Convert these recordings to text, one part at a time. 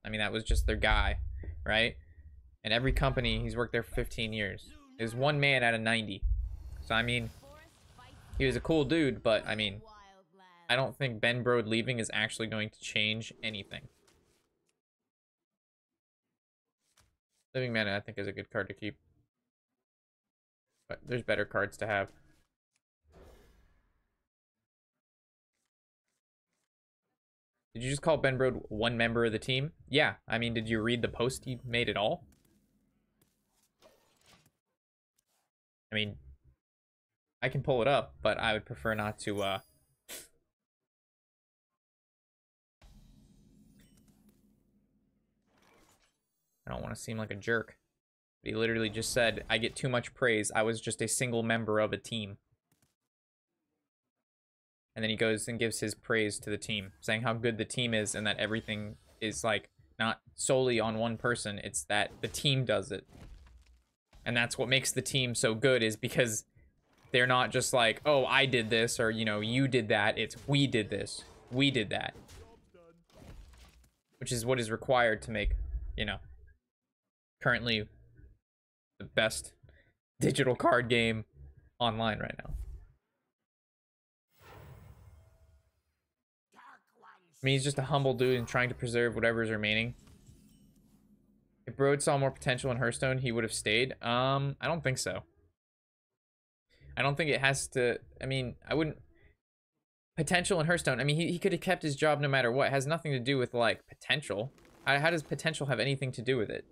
I mean, that was just their guy, right? And every company, he's worked there for 15 years. There's one man out of 90. So, I mean, he was a cool dude, but, I mean, I don't think Ben Brode leaving is actually going to change anything. Living Mana, I think, is a good card to keep. But there's better cards to have. Did you just call Ben Brode one member of the team? Yeah. I mean, did you read the post he made at all? I mean, I can pull it up, but I would prefer not to, I don't want to seem like a jerk. He literally just said, I get too much praise. I was just a single member of a team. And then he goes and gives his praise to the team, saying how good the team is and that everything is, like, not solely on one person. It's that the team does it. And that's what makes the team so good, is because they're not just like, oh, I did this, or, you know, you did that. It's we did this. We did that. Which is what is required to make, you know, currently the best digital card game online right now. I mean, he's just a humble dude and trying to preserve whatever is remaining. If Brode saw more potential in Hearthstone, he would have stayed. I don't think so. I don't think it has to... I mean, I wouldn't... Potential in Hearthstone. I mean, he could have kept his job no matter what. It has nothing to do with, like, potential. How does potential have anything to do with it?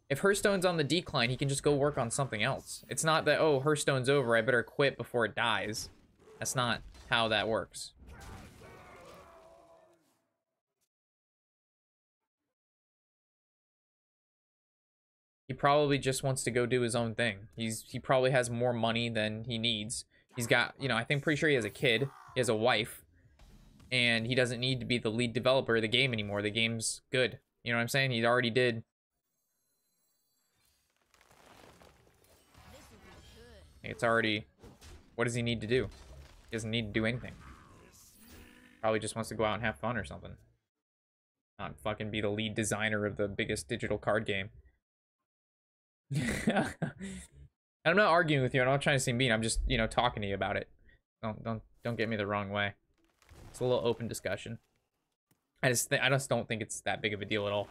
If Hearthstone's on the decline, he can just go work on something else. It's not that, oh, Hearthstone's over, I better quit before it dies. That's not how that works. He probably just wants to go do his own thing. He probably has more money than he needs. He's got, you know, I think pretty sure he has a kid. He has a wife. And he doesn't need to be the lead developer of the game anymore. The game's good. You know what I'm saying? He already did. It's already... What does he need to do? He doesn't need to do anything. Probably just wants to go out and have fun or something. Not fucking be the lead designer of the biggest digital card game. I'm not arguing with you. I'm not trying to seem mean. I'm just, you know, talking to you about it. Don't get me the wrong way. It's a little open discussion. I just don't think it's that big of a deal at all.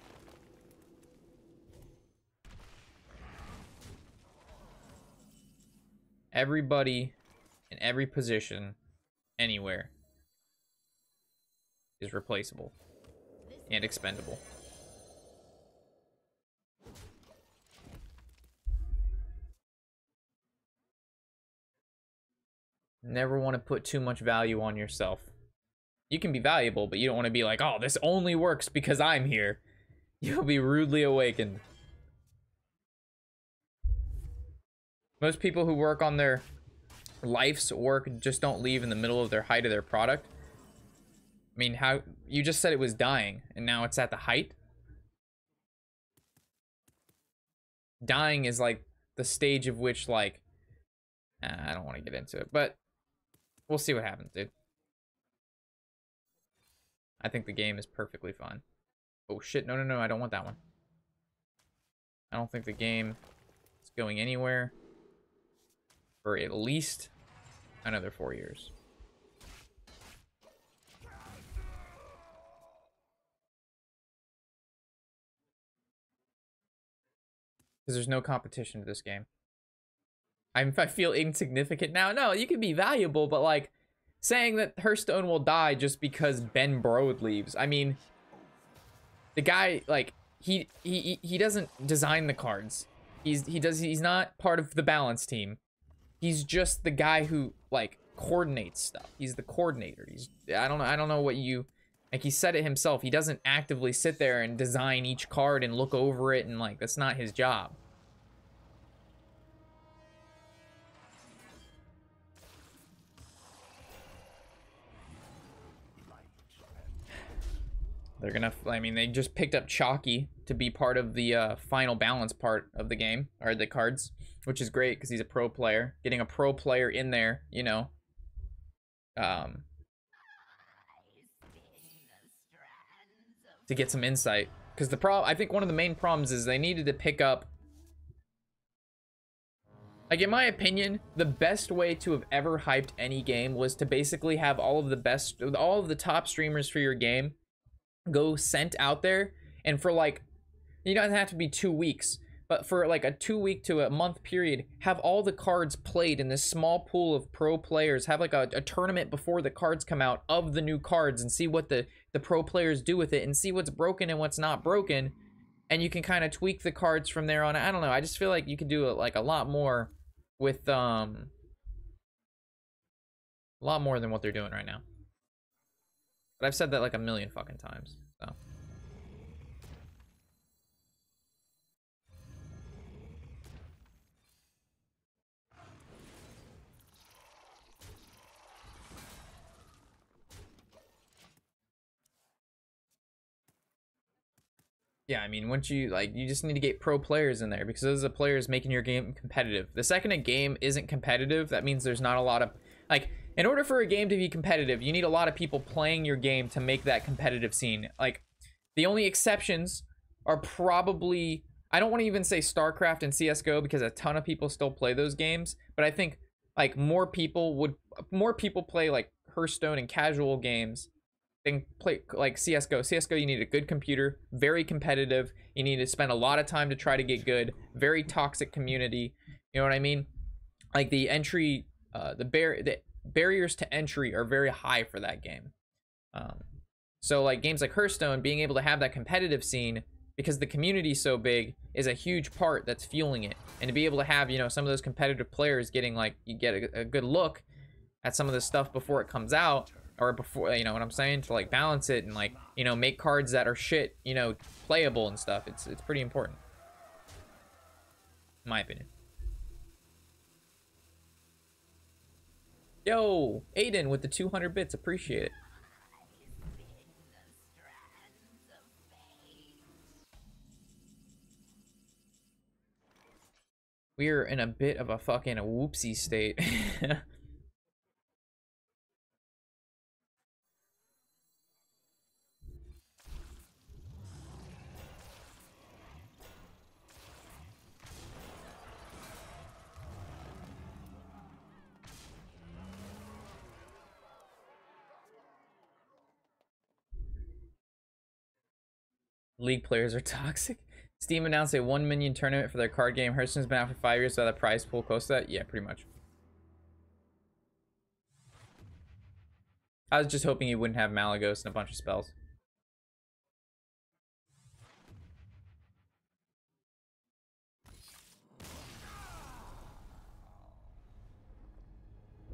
Everybody in every position, anywhere, is replaceable and expendable. Never want to put too much value on yourself. You can be valuable, but you don't want to be like, oh, this only works because I'm here. You'll be rudely awakened. Most people who work on their life's work just don't leave in the middle of their height of their product. I mean, how you just said it was dying and now it's at the height. Dying is like the stage of which, like, I don't want to get into it, but we'll see what happens, dude. I think the game is perfectly fine. Oh shit, no, I don't want that one. I don't think the game is going anywhere for at least another 4 years. Because there's no competition to this game. I feel insignificant now. No, you can be valuable, but like saying that Hearthstone will die just because Ben Brode leaves. I mean, the guy, like, he doesn't design the cards. He's not part of the balance team. He's just the guy who, like, coordinates stuff. He's the coordinator. I don't know what you, like, he said it himself. He doesn't actively sit there and design each card and look over it, and like, that's not his job. They're gonna, I mean, they just picked up Chalky to be part of the final balance part of the game, or the cards, which is great because he's a pro player. Getting a pro player in there, you know, to get some insight Because the problem, I think one of the main problems is they needed to pick up, like, in my opinion, the best way to have ever hyped any game was to basically have all of the top streamers for your game go sent out there, and for like, you don't have to be 2 weeks, but for like a 2 week to a month period, have all the cards played in this small pool of pro players, have like a tournament before the cards come out of the new cards, and see what the pro players do with it, and see what's broken and what's not broken, and you can kind of tweak the cards from there on. I don't know, I just feel like you could do like a lot more with a lot more than what they're doing right now. But I've said that like a million fucking times, so. Yeah, I mean, once you, like, you just need to get pro players in there, because those are the players making your game competitive. The second a game isn't competitive, that means there's not a lot of, like, in order for a game to be competitive, you need a lot of people playing your game to make that competitive scene. Like, the only exceptions are probably, I don't want to even say StarCraft and CSGO, because a ton of people still play those games, but I think, like, more people play, like, Hearthstone and casual games than play like CSGO. CSGO, you need a good computer, very competitive. You need to spend a lot of time to try to get good. Very toxic community. You know what I mean? Like the entry, the barriers to entry are very high for that game. So like games like Hearthstone, being able to have that competitive scene because the community's so big is a huge part that's fueling it. And to be able to have, you know, some of those competitive players getting like, you get a good look at some of this stuff before it comes out, or before, you know what I'm saying, to like balance it and like, you know, make cards that are shit, you know, playable and stuff. It's pretty important, in my opinion. Yo, Aiden with the 200 bits, appreciate it. We're in a bit of a fucking whoopsie state. League players are toxic. Steam announced a 1 million tournament for their card game. Hearthstone's been out for 5 years, so the prize pool close to that. Yeah, pretty much. I was just hoping you wouldn't have Malagos and a bunch of spells.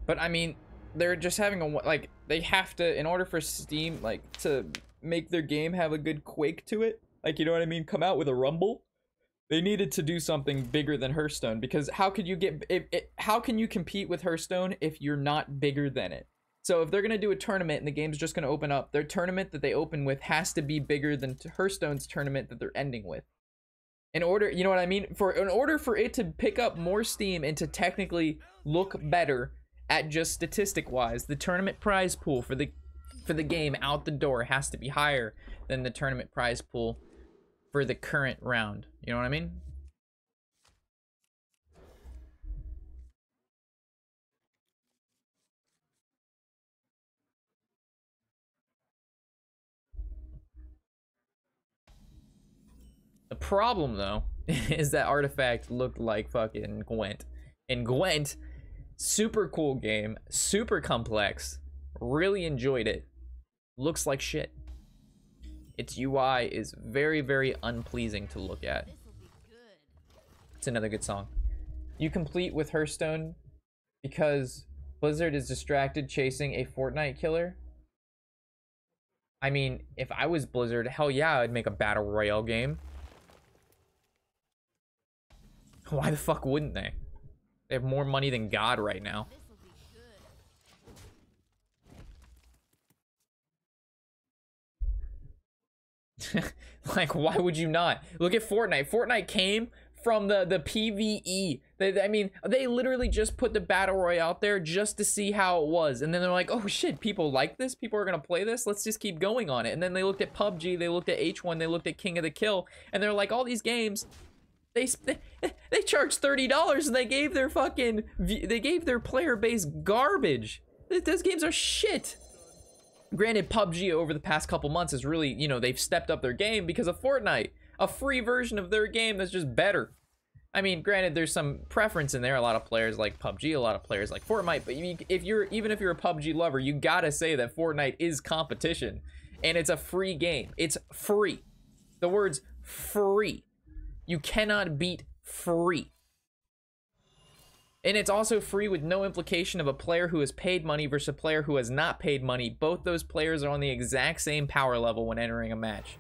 But I mean, they're just having a, like, they have to, in order for Steam, like, to make their game have a good quake to it, like, you know what I mean, come out with a rumble, they needed to do something bigger than Hearthstone, because how could you get, how can you compete with Hearthstone if you're not bigger than it? So if they're going to do a tournament and the game's just going to open up, their tournament that they open with has to be bigger than Hearthstone's tournament that they're ending with. In order, you know what I mean? In order for it to pick up more steam and to technically look better at just statistic wise, the tournament prize pool for the game out the door has to be higher than the tournament prize pool for the current round. You know what I mean? The problem though is that Artifact looked like fucking Gwent. And Gwent, super cool game, super complex, really enjoyed it. Looks like shit. Its UI is very, very unpleasing to look at. It's another good song. You complete with Hearthstone because Blizzard is distracted chasing a Fortnite killer. I mean, if I was Blizzard, hell yeah, I'd make a battle royale game. Why the fuck wouldn't they? They have more money than God right now. Like, why would you not? Look at Fortnite. Fortnite came from the PvE. I mean, they literally just put the battle royale out there just to see how it was, and then they're like, oh shit, people like this, people are gonna play this, let's just keep going on it. And then they looked at PUBG, they looked at H1, they looked at King of the Kill, and they're like, all these games, they charged $30 and they gave their player base garbage. Those games are shit. Granted, PUBG over the past couple months is really, you know, they've stepped up their game because of Fortnite, a free version of their game that's just better. I mean, granted, there's some preference in there. A lot of players like PUBG, a lot of players like Fortnite, but even if you're a PUBG lover, you gotta say that Fortnite is competition, and it's a free game. It's free. The word's free. You cannot beat free. And it's also free with no implication of a player who has paid money versus a player who has not paid money. Both those players are on the exact same power level when entering a match,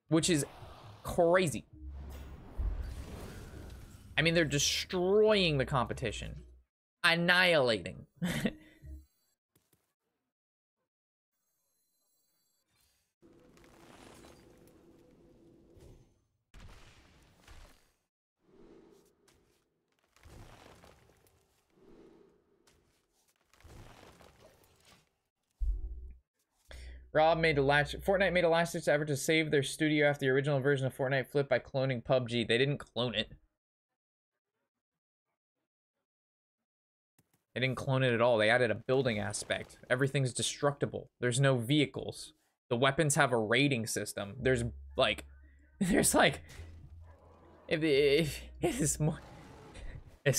which is crazy. I mean, they're destroying the competition, annihilating. Fortnite made a last-ditch effort to save their studio after the original version of Fortnite flipped by cloning PUBG. They didn't clone it. They didn't clone it at all. They added a building aspect. Everything's destructible. There's no vehicles. The weapons have a rating system. There's like, it's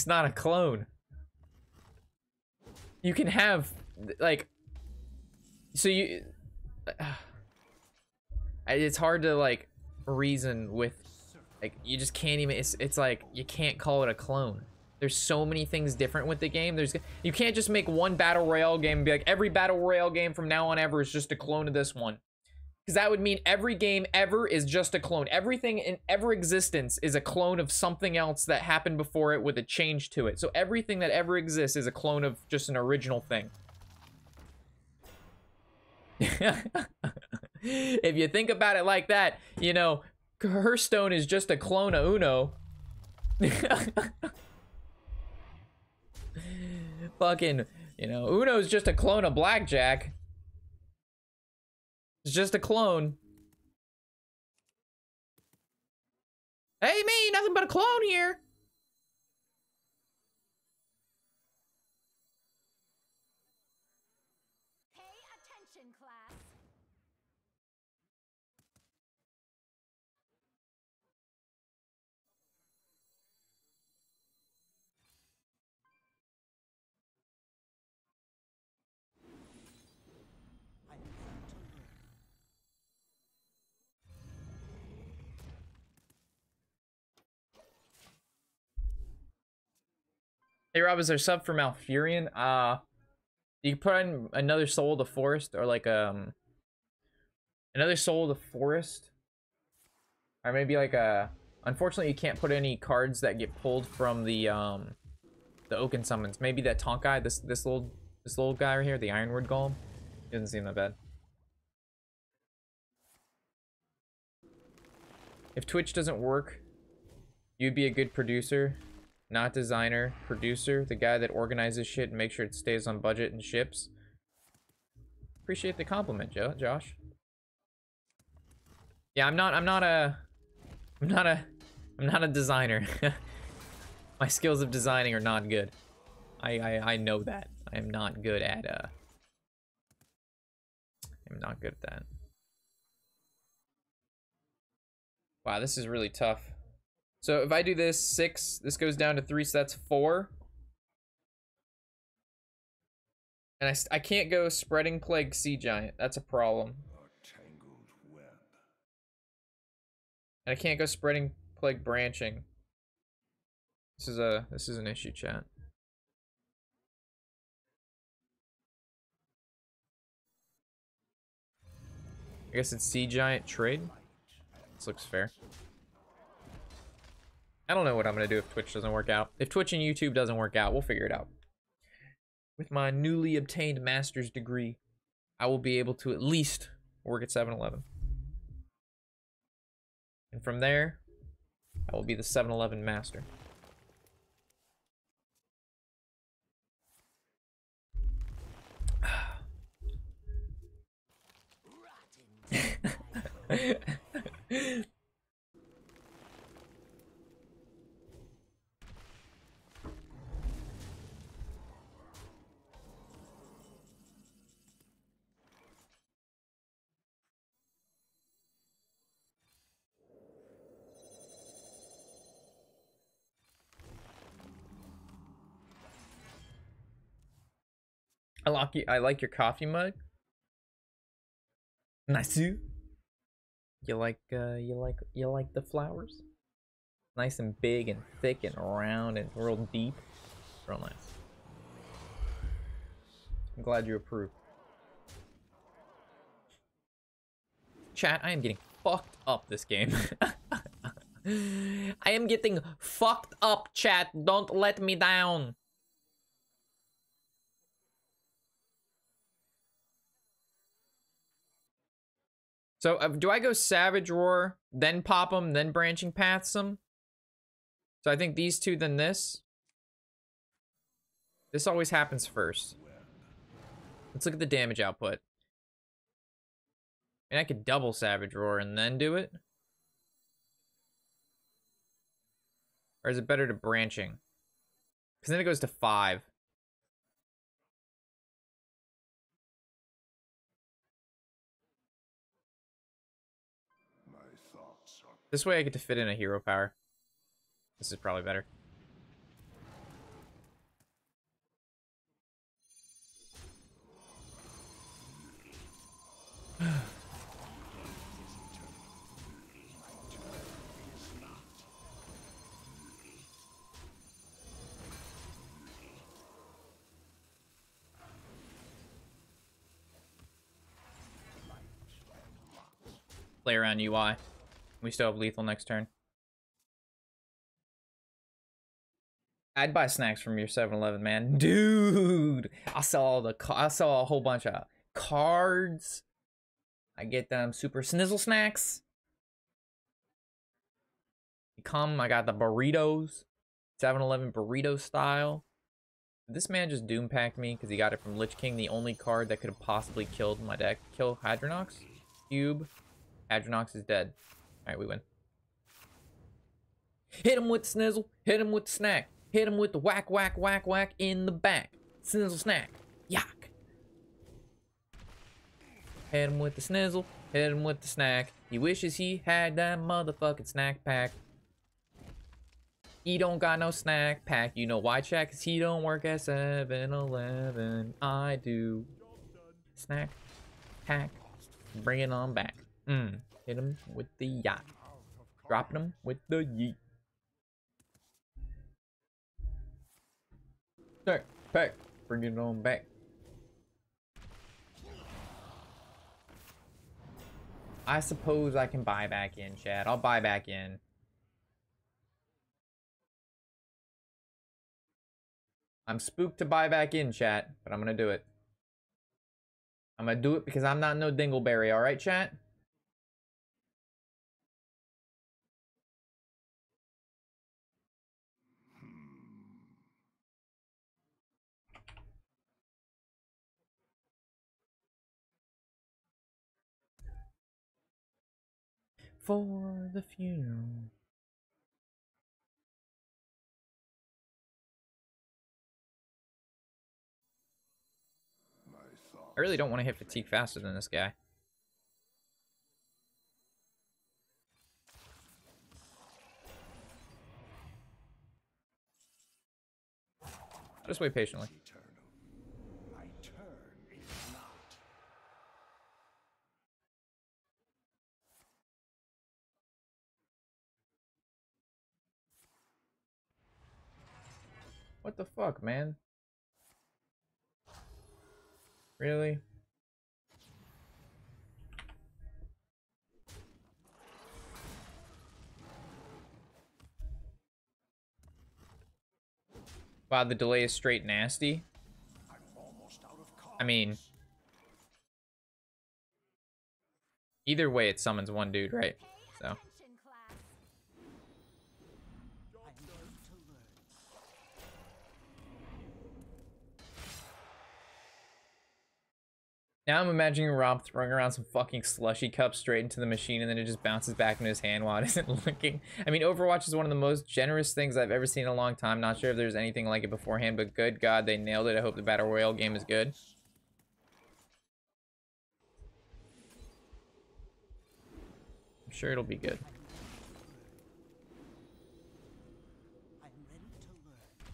not a clone. You can have like, so you. It's hard to like reason with, like, you just can't even, it's like you can't call it a clone. There's so many things different with the game. You can't just make one battle royale game and be like, every battle royale game from now on ever is just a clone of this one, because that would mean every game ever is just a clone. Everything in ever existence is a clone of something else that happened before it with a change to it. So everything that ever exists is a clone of just an original thing. If you think about it like that, you know, Hearthstone is just a clone of Uno. Fucking, you know, Uno's just a clone of Blackjack. It's just a clone. Hey, me, nothing but a clone here. Hey Rob, is there sub for Malfurion? You can put in another Soul of the Forest, or like another Soul of the Forest, or maybe like a. Unfortunately, you can't put any cards that get pulled from the Oaken summons. Maybe that Tonk guy, this little guy right here, the Ironwood Golem. He doesn't seem that bad. If Twitch doesn't work, you'd be a good producer. Not designer, producer, the guy that organizes shit and makes sure it stays on budget and ships. Appreciate the compliment, Josh. Yeah, I'm not a designer. My skills of designing are not good. I know that. I am not good at I'm not good at that. Wow, this is really tough. So if I do this 6, this goes down to 3, so that's 4. And I can't go Spreading Plague Sea Giant. That's a problem. And I can't go Spreading Plague Branching. This is an issue, chat. I guess it's Sea Giant trade. This looks fair. I don't know what I'm gonna do if Twitch doesn't work out. If Twitch and YouTube doesn't work out, we'll figure it out. With my newly obtained master's degree, I will be able to at least work at 7-Eleven. And from there, I will be the 7-Eleven master. I like your coffee mug. Nice. You like the flowers? Nice and big and thick and round and real deep. Real nice. I'm glad you approve. Chat, I am getting fucked up this game. I am getting fucked up, chat. Don't let me down. So, do I go Savage Roar, then pop them, then Branching Paths them? So I think these two, then this. This always happens first. Let's look at the damage output. And I could double Savage Roar and then do it. Or is it better to Branching? Because then it goes to 5. This way I get to fit in a hero power. This is probably better. Play around UI. We still have lethal next turn. I'd buy snacks from your 7-Eleven, man. Dude, I saw a whole bunch of cards. I get them super snizzle snacks. I got the burritos. 7-Eleven burrito style. Did this man just doom pack me because he got it from Lich King, the only card that could have possibly killed my deck. Kill Hadronox. Cube. Hadronox is dead. Alright, we win. Hit him with the snizzle. Hit him with the snack. Hit him with the whack, whack, whack, whack in the back. Snizzle snack. Yuck. Hit him with the snizzle. Hit him with the snack. He wishes he had that motherfucking snack pack. He don't got no snack pack. You know why, chat? Because he don't work at 7-Eleven. I do. Snack pack. Bring it on back. Hit him with the yacht. Dropping him with the yeet. Snack pack. Bring it on back. I suppose I can buy back in, chat. I'll buy back in. I'm spooked to buy back in, chat, but I'm gonna do it. I'm gonna do it because I'm not no dingleberry, alright, chat? For the funeral. I really don't want to hit fatigue faster than this guy. I'll just wait patiently. What the fuck, man? Really? Wow, the delay is straight nasty. I mean, either way, it summons one dude, right? So. Now I'm imagining Rob throwing around some fucking slushy cups straight into the machine and then it just bounces back into his hand while it isn't looking. I mean, Overwatch is one of the most generous things I've ever seen in a long time. Not sure if there's anything like it beforehand, but good God, they nailed it. I hope the Battle Royale game is good. I'm sure it'll be good.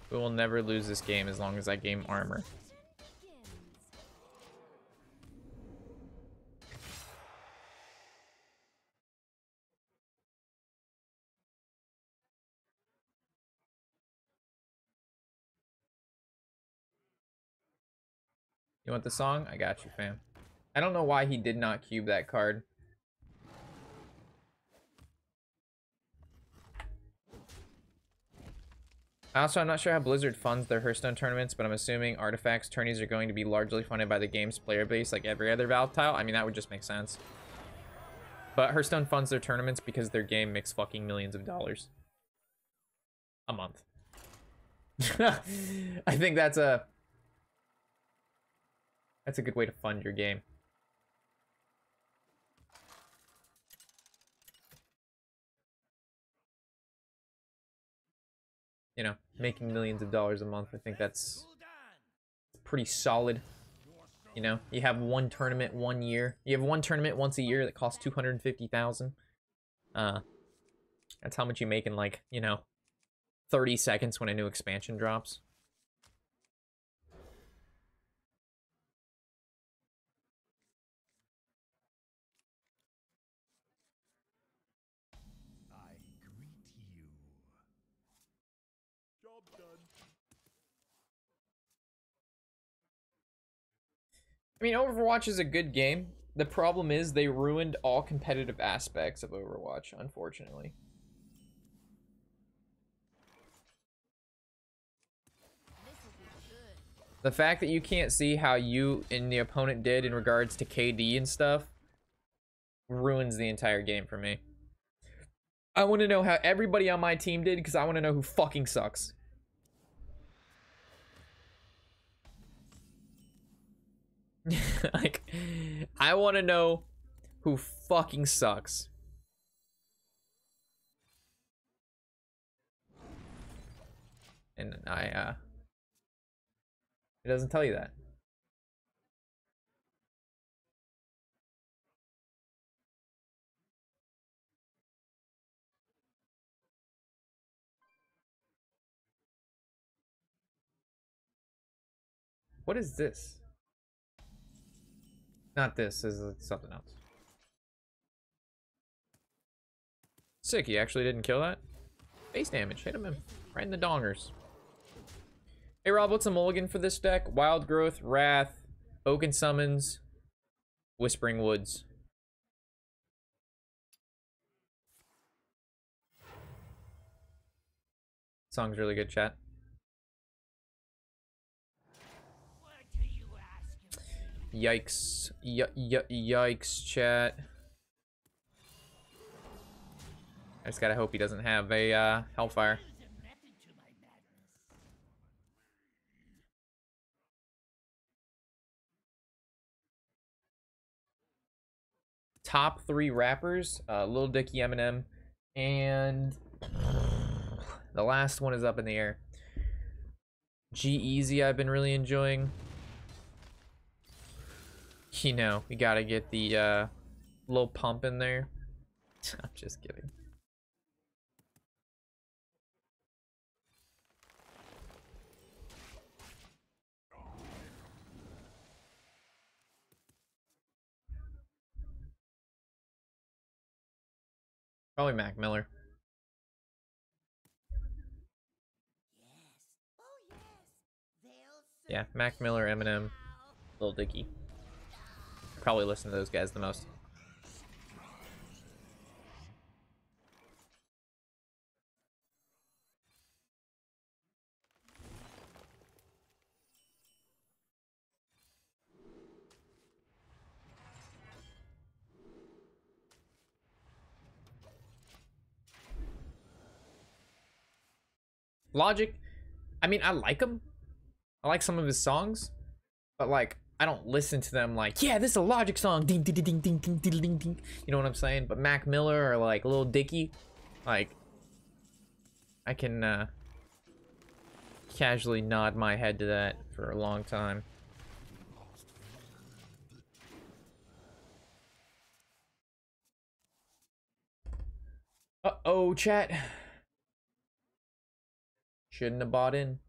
We will never lose this game as long as I game armor. You want the song? I got you, fam. I don't know why he did not cube that card. Also, I'm not sure how Blizzard funds their Hearthstone tournaments, but I'm assuming Artifacts tourneys are going to be largely funded by the game's player base like every other Valve tile. I mean, that would just make sense. But Hearthstone funds their tournaments because their game makes fucking millions of dollars a month. I think that's a good way to fund your game. You know, making millions of dollars a month, I think that's pretty solid. You know, you have one tournament one year. You have one tournament once a year that costs 250,000. That's how much you make in, like, you know, 30 seconds when a new expansion drops. I mean, Overwatch is a good game. The problem is they ruined all competitive aspects of Overwatch, unfortunately. The fact that you can't see how you and the opponent did in regards to KD and stuff ruins the entire game for me. I want to know how everybody on my team did because I want to know who fucking sucks. Like, I want to know who fucking sucks. And it doesn't tell you that. What is this? Not this, this is something else. Sick, he actually didn't kill that. Base damage, hit him right in the dongers. Hey Rob, what's a mulligan for this deck? Wild Growth, Wrath, Oaken Summons, Whispering Woods. Song's really good, chat. Yikes. Yikes, chat. I just gotta hope he doesn't have a Hellfire. Top 3 rappers, Lil Dicky, Eminem, and the last one is up in the air. G-Eazy I've been really enjoying. You know, we gotta get the little pump in there. I'm just kidding. Probably Mac Miller. Yeah, Mac Miller, Eminem, Lil Dicky. Probably listen to those guys the most. Logic, I mean, I like him. I like some of his songs, but like, I don't listen to them like, yeah, this is a Logic song, ding ding ding ding ding ding ding ding. You know what I'm saying? But Mac Miller or like Lil Dicky, like, I can casually nod my head to that for a long time. Uh-oh, chat. Shouldn't have bought in.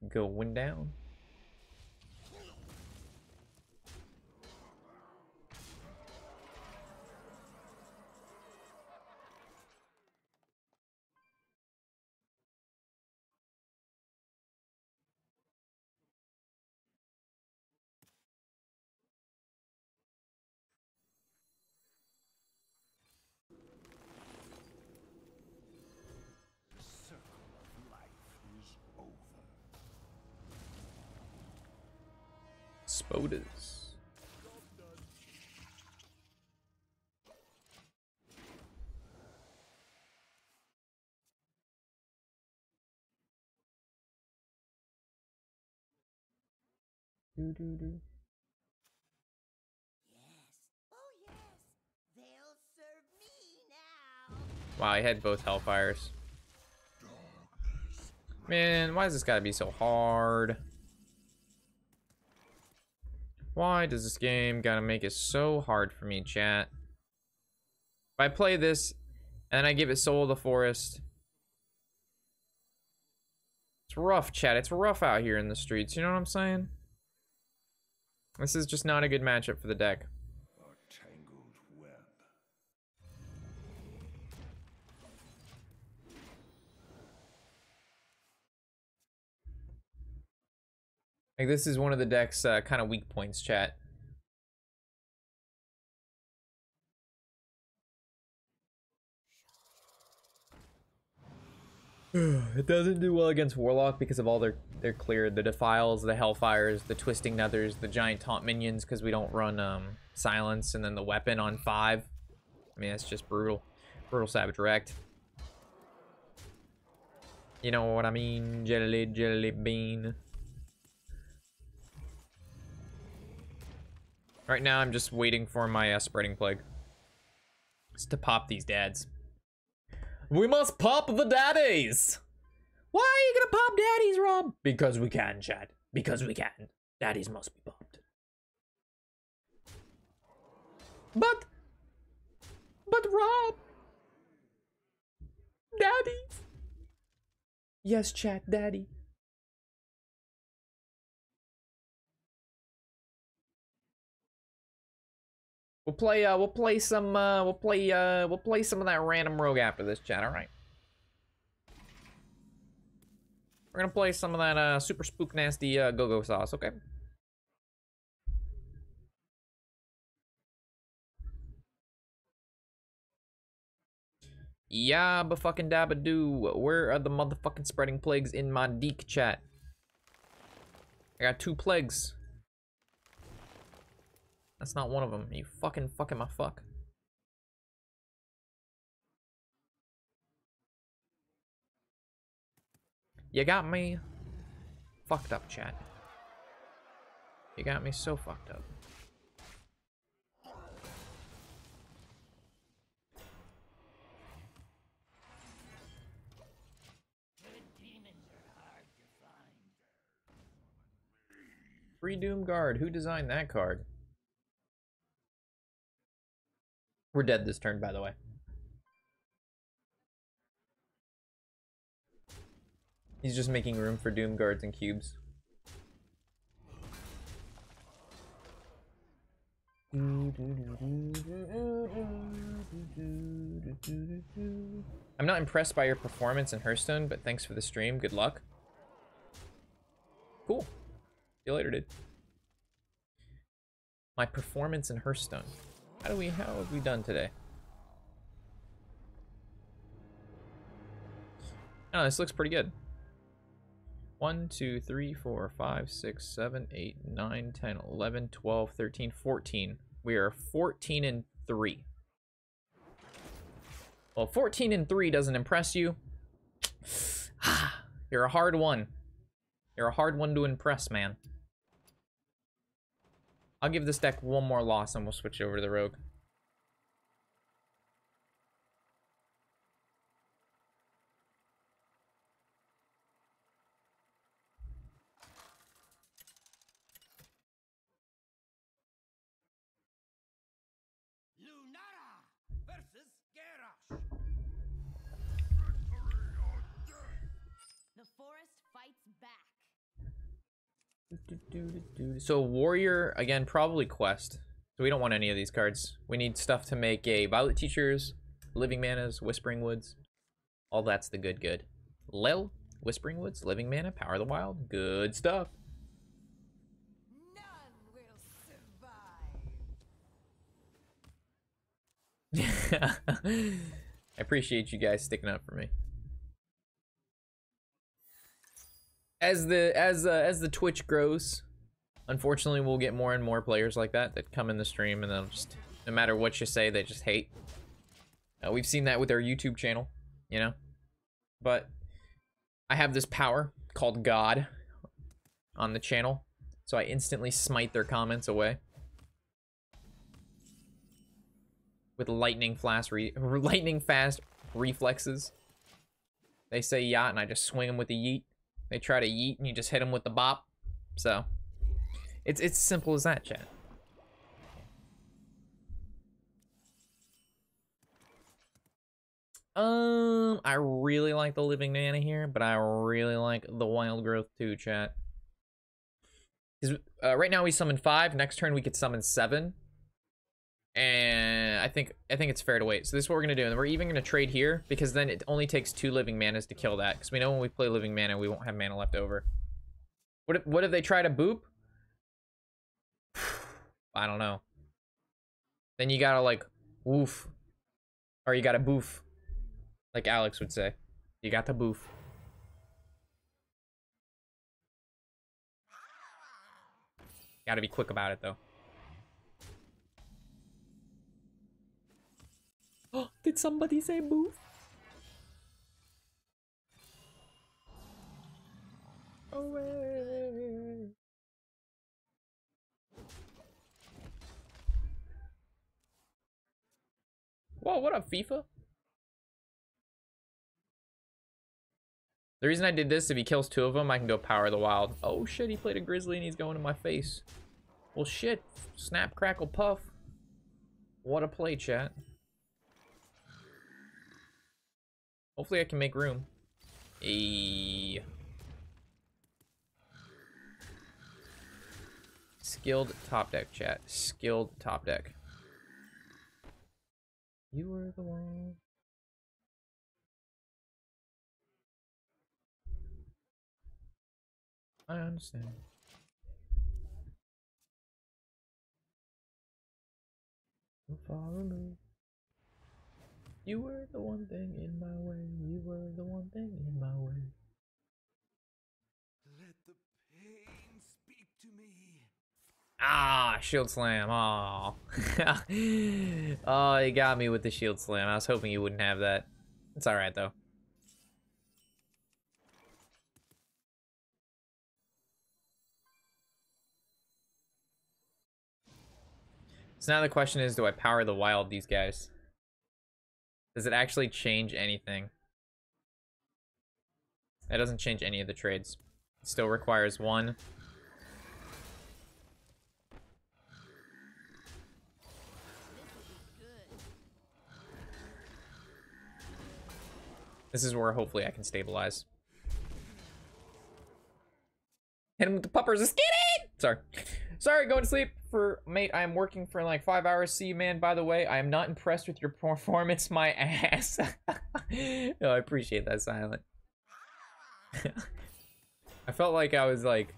Going down. Spodas. Do do do. Wow, I had both Hellfires. Man, why does this gotta be so hard? Why does this game gotta make it so hard for me, chat? If I play this and I give it Soul of the Forest, it's rough, chat. It's rough out here in the streets. You know what I'm saying? This is just not a good matchup for the deck. Like, this is one of the deck's kind of weak points, chat. It doesn't do well against Warlock because of all their clear, the Defiles, the Hellfires, the Twisting Nethers, the Giant Taunt minions, because we don't run Silence, and then the weapon on 5. I mean, that's just brutal. Brutal Savage Wrecked. You know what I mean? Jelly bean. Right now, I'm just waiting for my Spreading Plague. Just to pop these dads. We must pop the daddies! Why are you gonna pop daddies, Rob? Because we can, chat. Because we can. Daddies must be popped. But Rob. Daddies. Yes, chat, daddy. We'll play some of that random rogue after this, chat, alright? We're gonna play some of that super spook nasty go-go sauce, okay? Yeah, but fucking dabba-doo. Where are the motherfucking Spreading Plagues in my deek, chat? I got 2 plagues. That's not one of them. You fucking my fuck. You got me fucked up, chat. You got me so fucked up. Free Doom Guard. Who designed that card? We're dead this turn, by the way. He's just making room for Doom Guards and cubes. I'm not impressed by your performance in Hearthstone, but thanks for the stream. Good luck. Cool. See you later, dude. My performance in Hearthstone. How have we done today? Oh, this looks pretty good. 1, 2, 3, 4, 5, 6, 7, 8, 9, 10, 11, 12, 13, 14. We are 14-3. Well, 14-3 doesn't impress you. You're a hard one. You're a hard one to impress, man. I'll give this deck one more loss and we'll switch over to the rogue. The forest fights back. So warrior, again, probably quest. So we don't want any of these cards. We need stuff to make a Violet Teachers, Living Manas, Whispering Woods. All that's the good. Lil, Whispering Woods, Living Mana, Power of the Wild. Good stuff. None will survive. I appreciate you guys sticking up for me. As the Twitch grows, unfortunately, we'll get more and more players like that come in the stream, and they'll just, no matter what you say, they just hate. We've seen that with our YouTube channel, you know. But I have this power called God on the channel, so I instantly smite their comments away with lightning fast reflexes. They say yacht, and I just swing them with the yeet. They try to yeet, and you just hit them with the bop. So, it's simple as that, chat. I really like the Living Mana here, but I really like the Wild Growth too, chat. Because right now we summon 5. Next turn we could summon 7. And I think it's fair to wait. So this is what we're gonna do, and we're even gonna trade here because then it only takes 2 Living Manas to kill that. Because we know when we play Living Mana, we won't have mana left over. What if they try to boop? I don't know. Then you gotta like woof, or you gotta boof, like Alex would say. You got to boof. Gotta be quick about it though. Oh, did somebody say boof? Away. Whoa, what up, FIFA? The reason I did this, if he kills 2 of them, I can go Power of the Wild. Oh shit, he played a Grizzly and he's going in my face. Well shit, snap, crackle, puff. What a play, chat. Hopefully I can make room. Ayy. Skilled top deck, chat. Skilled top deck. You were the one. I understand. So far removed. You were the one thing in my way. You were the one thing in my way. Let the pain speak to me. Ah, shield slam. Oh. Oh, he got me with the shield slam. I was hoping you wouldn't have that. It's alright though. So now the question is, do I power the wild these guys? Does it actually change anything? It doesn't change any of the trades. It still requires 1. This is where hopefully I can stabilize. Hit him with the puppers. Let's get it! Sorry. Sorry, going to sleep for mate. I am working for like 5 hours. See you, man. By the way, I am not impressed with your performance, my ass. No, I appreciate that silent. I felt like I was like,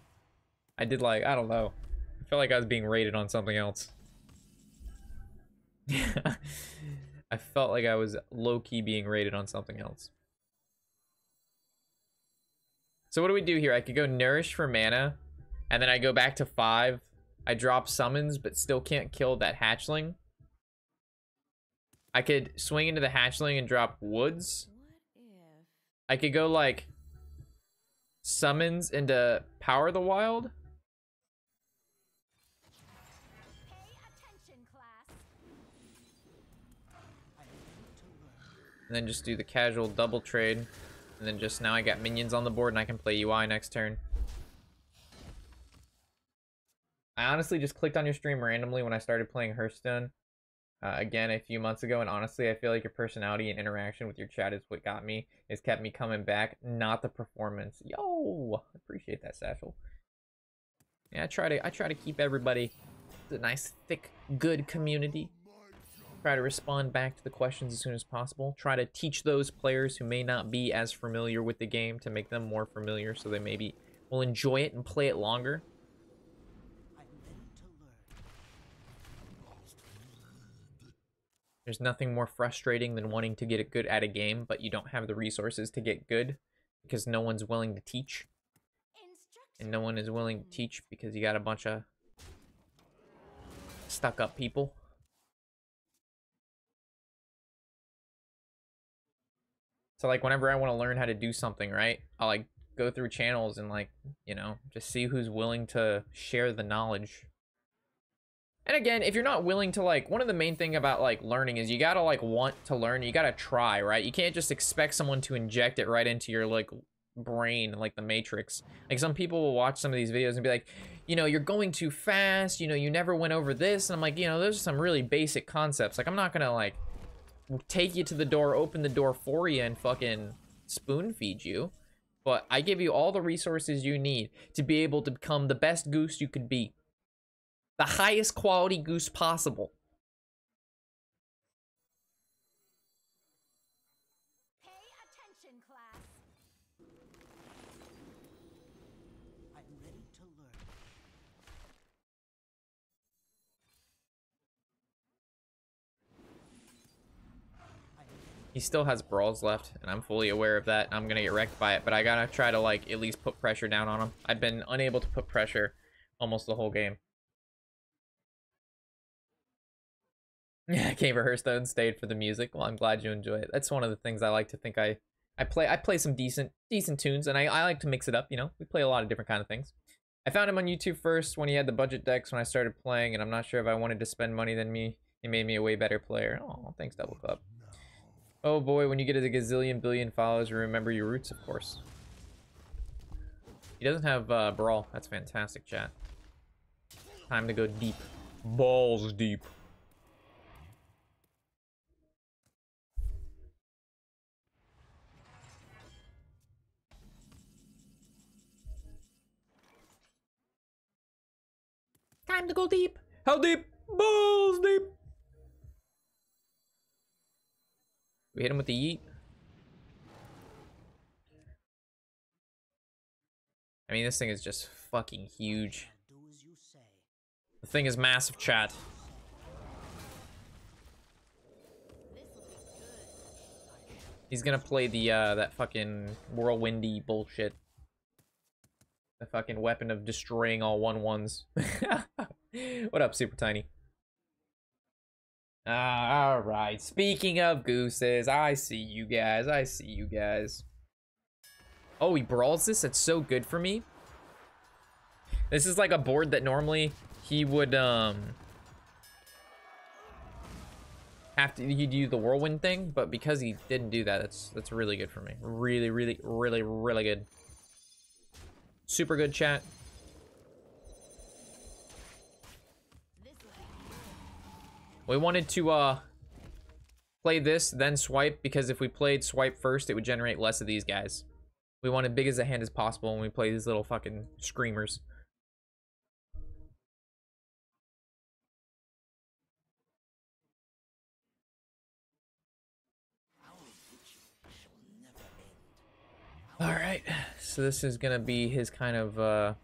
I don't know. I felt like I was being rated on something else. I felt like I was low-key being rated on something else. So what do we do here? I could go Nourish for mana, and then I go back to 5. I drop summons, but still can't kill that hatchling. I could swing into the hatchling and drop woods. I could go like summons into Power the Wild. Pay attention, class. And then just do the casual double trade. And then just now I got minions on the board and I can play UI next turn. I honestly just clicked on your stream randomly when I started playing Hearthstone again a few months ago, and honestly I feel like your personality and interaction with your chat is what got me. It's kept me coming back, not the performance. Yo, appreciate that, Satchel. Yeah, I try to keep everybody a nice, thick, good community. Try to respond back to the questions as soon as possible. Try to teach those players who may not be as familiar with the game to make them more familiar so they maybe will enjoy it and play it longer. There's nothing more frustrating than wanting to get good at a game, but you don't have the resources to get good because no one's willing to teach. And no one is willing to teach because you got a bunch of stuck-up people. So, like, whenever I want to learn how to do something, right, I'll, like, go through channels and, like, you know, just see who's willing to share the knowledge. And again, if you're not willing to, like, one of the main thing about, like, learning is you gotta, like, want to learn. You gotta try, right? You can't just expect someone to inject it right into your, like, brain, like the Matrix. Like, some people will watch some of these videos and be like, you know, you're going too fast, you know, you never went over this. And I'm like, you know, those are some really basic concepts. Like, I'm not gonna, like, take you to the door, open the door for you, and fucking spoon feed you. But I give you all the resources you need to be able to become the best goose you could be. The highest quality goose possible. Pay attention, class. I'm ready to learn. He still has brawls left, and I'm fully aware of that. I'm gonna get wrecked by it, but I gotta try to, like, at least put pressure down on him. I've been unable to put pressure almost the whole game. Yeah, came for Hearthstone, stayed for the music. Well, I'm glad you enjoy it. That's one of the things I like to think I play some decent tunes, and I like to mix it up, you know? We play a lot of different kind of things. I found him on YouTube first when he had the budget decks when I started playing, and I'm not sure if I wanted to spend money than me. He made me a way better player. Oh, thanks, Double Club. Oh boy, when you get a gazillion billion followers, remember your roots, of course. He doesn't have Brawl. That's fantastic, chat. Time to go deep. Balls deep. Time to go deep. How deep? Balls deep. We hit him with the yeet. I mean, this thing is just fucking huge. Do as you say. The thing is massive, chat. He's gonna play the that fucking whirlwindy bullshit. The fucking weapon of destroying all 1/1s. What up, Super Tiny? All right. Speaking of gooses, I see you guys. I see you guys. Oh, he brawls this? That's so good for me. This is like a board that normally he would have to he'd do the whirlwind thing, but because he didn't do that, that's really good for me. Really, really, really, really good. Super good, chat. We wanted to play this, then swipe, because if we played swipe first, it would generate less of these guys. We want as big as a hand as possible when we play these little fucking screamers. Alright, so this is gonna be his kind of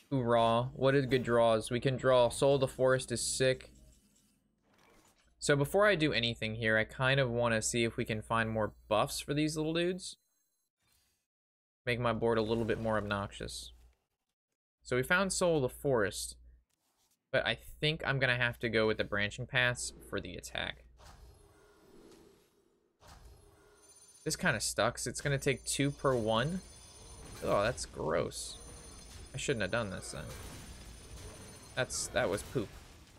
hoorah. What are good draws? We can draw Soul of the Forest is sick. So before I do anything here, I kind of want to see if we can find more buffs for these little dudes. Make my board a little bit more obnoxious. So we found Soul of the Forest, but I think I'm gonna have to go with the branching paths for the attack. This kind of sucks. It's gonna take 2 per 1. Oh, that's gross. I shouldn't have done this then. That was poop.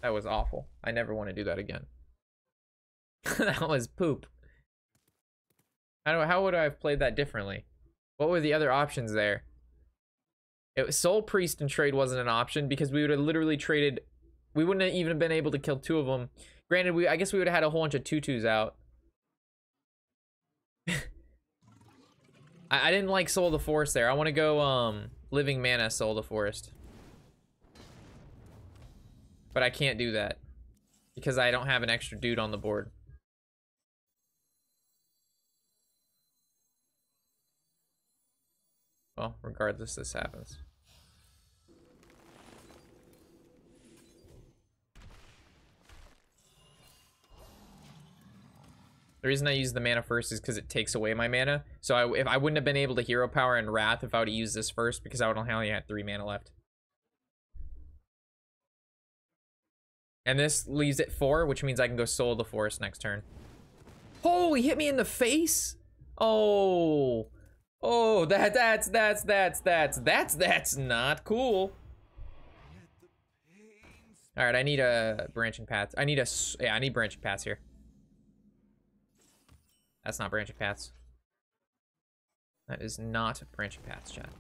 That was awful. I never want to do that again. That was poop. How would I have played that differently? What were the other options there? It was Soul Priest and trade wasn't an option because we would have literally traded. We wouldn't have even been able to kill 2 of them. Granted, I guess we would have had a whole bunch of 2/2s out. I didn't like Soul of the Forest there. I want to go Living Mana Soul of the Forest. But I can't do that because I don't have an extra dude on the board. Well, regardless, this happens. The reason I use the mana first is because it takes away my mana. So if I wouldn't have been able to hero power and Wrath if I would have used this first because I would only have 3 mana left. And this leaves it 4, which means I can go Soul of the Forest next turn. Oh, he hit me in the face? Oh. Oh, that's not cool. All right, I need a branching path. I need branching paths here. That's not branching paths. That is not branching paths, chat.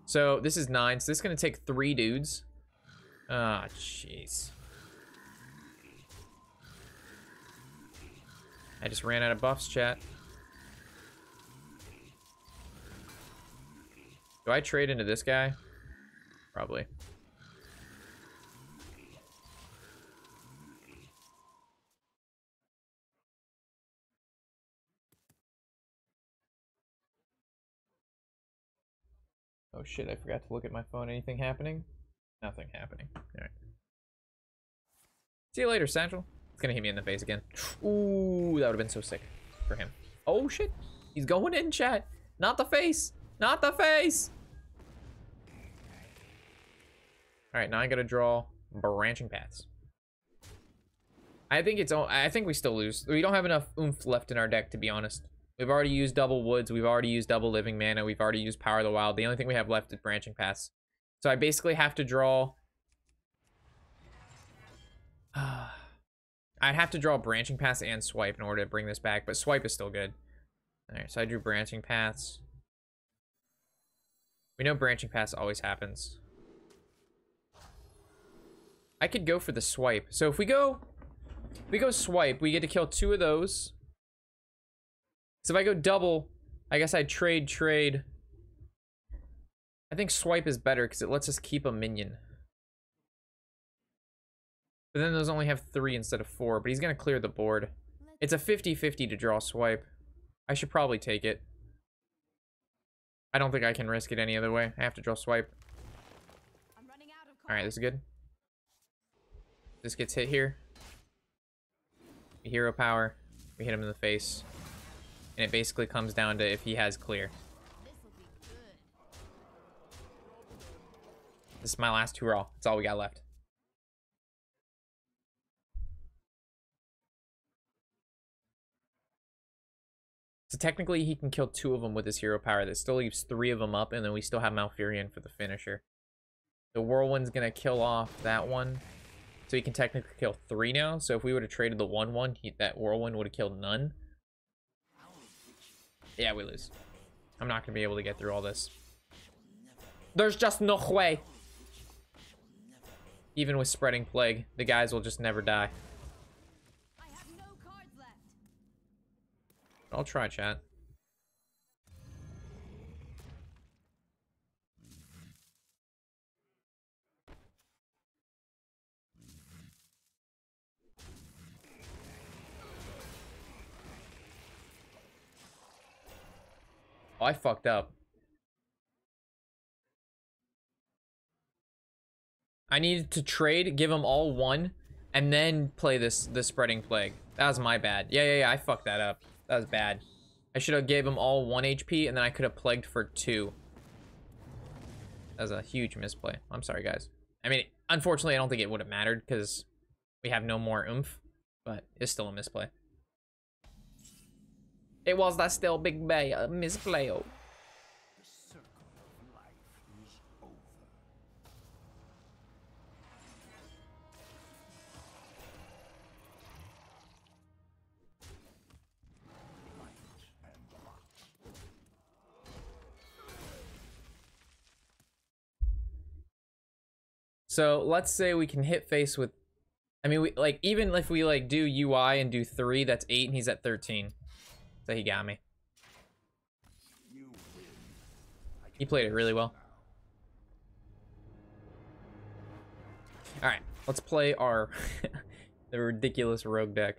So this is 9. So this is gonna take 3 dudes. Ah, jeez. I just ran out of buffs, chat. Do I trade into this guy? Probably. Oh shit, I forgot to look at my phone. Anything happening? Nothing happening. Alright. See you later, Satchel. It's gonna hit me in the face again. Ooh, that would have been so sick for him. Oh shit. He's going in, chat. Not the face. Not the face. Alright, now I gotta draw branching paths. I think we still lose. We don't have enough oomph left in our deck, to be honest. We've already used double woods. We've already used double living mana. We've already used power of the wild. The only thing we have left is branching paths. So I basically have to draw. I'd have to draw branching paths and swipe in order to bring this back, but swipe is still good. Alright, so I drew branching paths. We know branching paths always happens. I could go for the swipe. So if we go swipe, we get to kill 2 of those. So if I go double, I guess I'd trade. I think swipe is better because it lets us keep a minion. But then those only have 3 instead of 4, but he's gonna clear the board. It's a 50-50 to draw swipe. I should probably take it. I don't think I can risk it any other way. I have to draw swipe. Alright, this is good. This gets hit here. We hero power. We hit him in the face. And it basically comes down to if he has clear. This is my last hurrah. That's all we got left. So technically he can kill 2 of them with his hero power. That still leaves 3 of them up, and then we still have Malfurion for the finisher. The Whirlwind's gonna kill off that one. So he can technically kill 3 now. So if we would have traded the 1/1, that Whirlwind would have killed none. Yeah, we lose. I'm not gonna be able to get through all this. There's just no way. Even with Spreading Plague, the guys will just never die. I have no cards left. I'll try, chat. Oh, I fucked up. I needed to trade, give them all 1, and then play the Spreading Plague. That was my bad. Yeah, I fucked that up. That was bad. I should have gave them all 1 HP, and then I could have plagued for 2. That was a huge misplay. I'm sorry, guys. I mean, unfortunately, I don't think it would have mattered, because we have no more oomph, but it's still a misplay. It was that still big bay, a misplay. Oh. So let's say we can hit face with, I mean, we like, even if we like do UI and do 3, that's 8 and he's at 13. So he got me. He played it really well. All right, let's play our the ridiculous rogue deck.